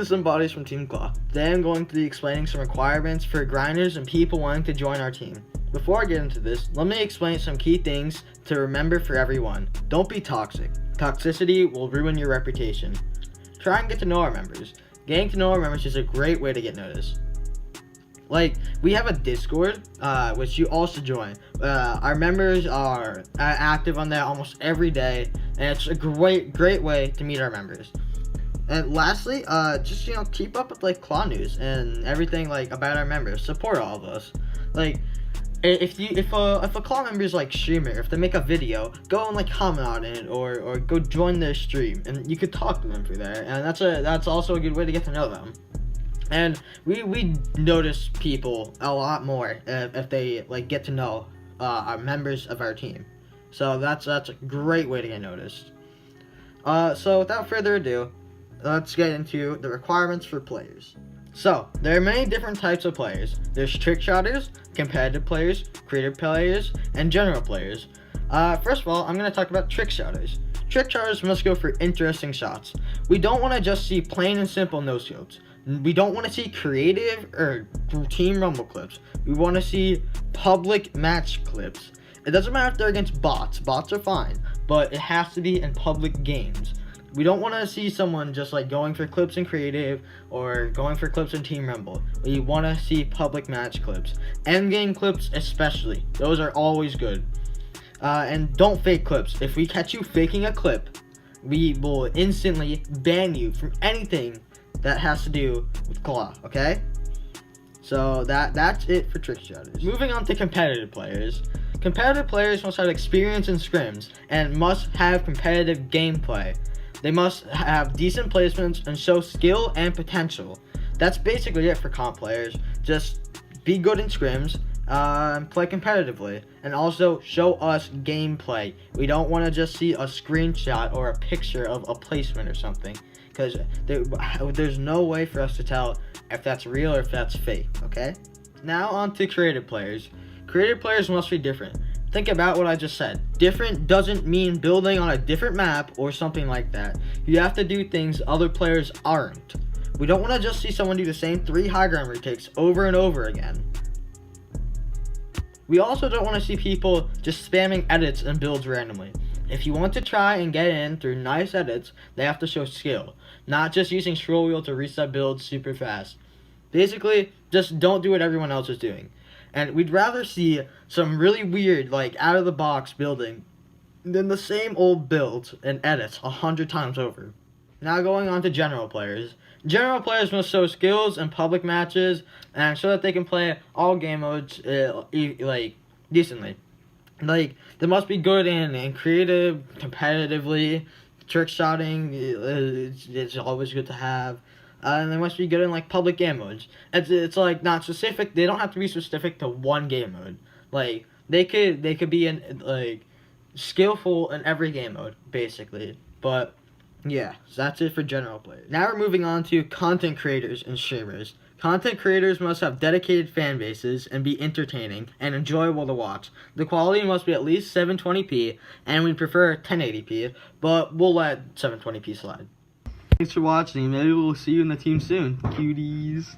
Some bodies from Team Klaw. Today I'm going to be explaining some requirements for grinders and people wanting to join our team. Before I get into this, let me explain some key things to remember for everyone. Don't be toxic. Toxicity will ruin your reputation. Try and get to know our members. Getting to know our members is a great way to get noticed. Like, we have a Discord, which you all should join. Our members are active on that almost every day, and it's a great way to meet our members. And lastly, just, keep up with, Klaw news and everything, about our members. Support all of us. If a Klaw member is, streamer, if they make a video, go and, comment on it, or go join their stream, and you could talk to them through there, and that's also a good way to get to know them. And we notice people a lot more if they, get to know our members of our team. So that's a great way to get noticed. So without further ado, let's get into the requirements for players. So, there are many different types of players. There's trick shotters, competitive players, creative players, and general players. First of all, I'm going to talk about trick shotters. Trick shotters must go for interesting shots. We don't want to just see plain and simple no-scopes. We don't want to see creative or team rumble clips. We want to see public match clips. It doesn't matter if they're against bots. Bots are fine, but it has to be in public games. We don't want to see someone just going for clips in creative or going for clips in Team Rumble. We want to see public match clips. Endgame clips especially. Those are always good. And don't fake clips. If we catch you faking a clip, we will instantly ban you from anything that has to do with Klaw, okay? So that's it for trick shotters. Moving on to competitive players. Competitive players must have experience in scrims and must have competitive gameplay. They must have decent placements and show skill and potential. That's basically it for comp players. Just be good in scrims, and play competitively, and also show us gameplay. We don't want to just see a screenshot or a picture of a placement or something, because there's no way for us to tell if that's real or if that's fake, okay? Now on to creative players. Creative players must be different. Think about what I just said. Different doesn't mean building on a different map or something like that. You have to do things other players aren't. We don't want to just see someone do the same 3 high ground retakes over and over again. We also don't want to see people just spamming edits and builds randomly. If you want to try and get in through nice edits, they have to show skill, not just using scroll wheel to reset builds super fast. Basically, just don't do what everyone else is doing. And we'd rather see some really weird, out-of-the-box building than the same old builds and edits 100 times over. Now going on to general players. General players must show skills in public matches and so that they can play all game modes, decently. They must be good in creative, competitively, trick shotting, it's always good to have. And they must be good in public game modes. It's not specific. They don't have to be specific to one game mode. They could be in skillful in every game mode basically. But yeah, so that's it for general players. Now we're moving on to content creators and streamers. Content creators must have dedicated fan bases and be entertaining and enjoyable to watch. The quality must be at least 720p, and we prefer 1080p, but we'll let 720p slide. Thanks for watching. Maybe we'll see you in the team soon, cuties.